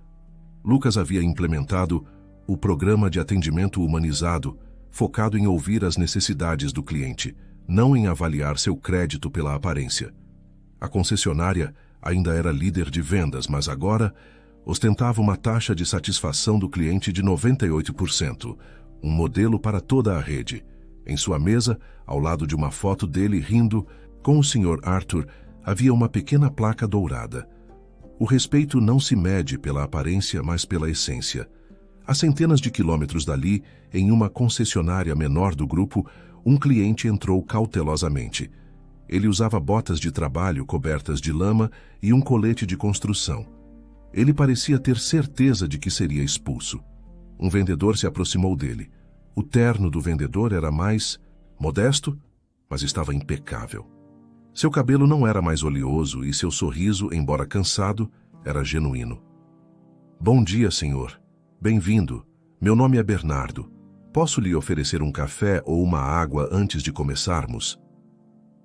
Lucas havia implementado o programa de atendimento humanizado, focado em ouvir as necessidades do cliente, não em avaliar seu crédito pela aparência. A concessionária ainda era líder de vendas, mas agora ostentava uma taxa de satisfação do cliente de 98%, um modelo para toda a rede. Em sua mesa, ao lado de uma foto dele rindo, com o Sr. Arthur, havia uma pequena placa dourada. O respeito não se mede pela aparência, mas pela essência. A centenas de quilômetros dali, em uma concessionária menor do grupo, um cliente entrou cautelosamente. Ele usava botas de trabalho cobertas de lama e um colete de construção. Ele parecia ter certeza de que seria expulso. Um vendedor se aproximou dele. O terno do vendedor era mais modesto, mas estava impecável. Seu cabelo não era mais oleoso e seu sorriso, embora cansado, era genuíno. Bom dia, senhor. Bem-vindo. Meu nome é Bernardo. Posso lhe oferecer um café ou uma água antes de começarmos?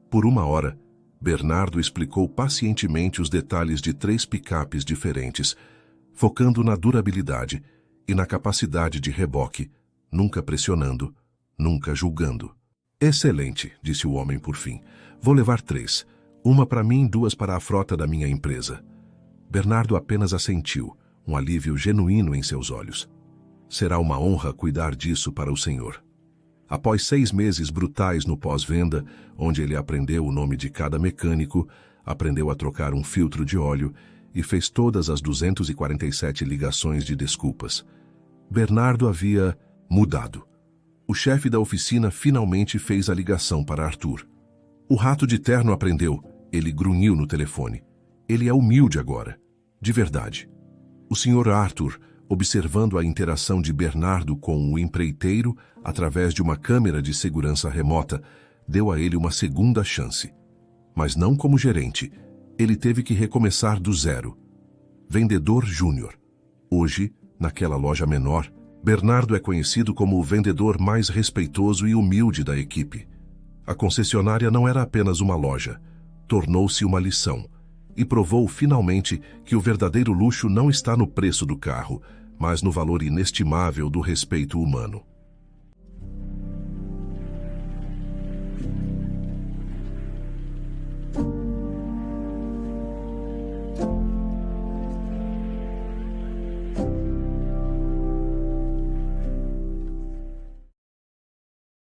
Por uma hora, Bernardo explicou pacientemente os detalhes de 3 picapes diferentes, focando na durabilidade e na capacidade de reboque, nunca pressionando, nunca julgando. Excelente, disse o homem por fim. Vou levar 3. Uma para mim e 2 para a frota da minha empresa. Bernardo apenas assentiu, um alívio genuíno em seus olhos. Será uma honra cuidar disso para o senhor. Após 6 meses brutais no pós-venda, onde ele aprendeu o nome de cada mecânico, aprendeu a trocar um filtro de óleo e fez todas as 247 ligações de desculpas, Bernardo havia mudado. O chefe da oficina finalmente fez a ligação para Arthur. O rato de terno aprendeu. Ele grunhiu no telefone. Ele é humilde agora. De verdade. O Sr. Arthur, observando a interação de Bernardo com o empreiteiro através de uma câmera de segurança remota, deu a ele uma segunda chance. Mas não como gerente. Ele teve que recomeçar do zero. Vendedor júnior. Hoje, naquela loja menor, Bernardo é conhecido como o vendedor mais respeitoso e humilde da equipe. A concessionária não era apenas uma loja, tornou-se uma lição e provou finalmente que o verdadeiro luxo não está no preço do carro, mas no valor inestimável do respeito humano.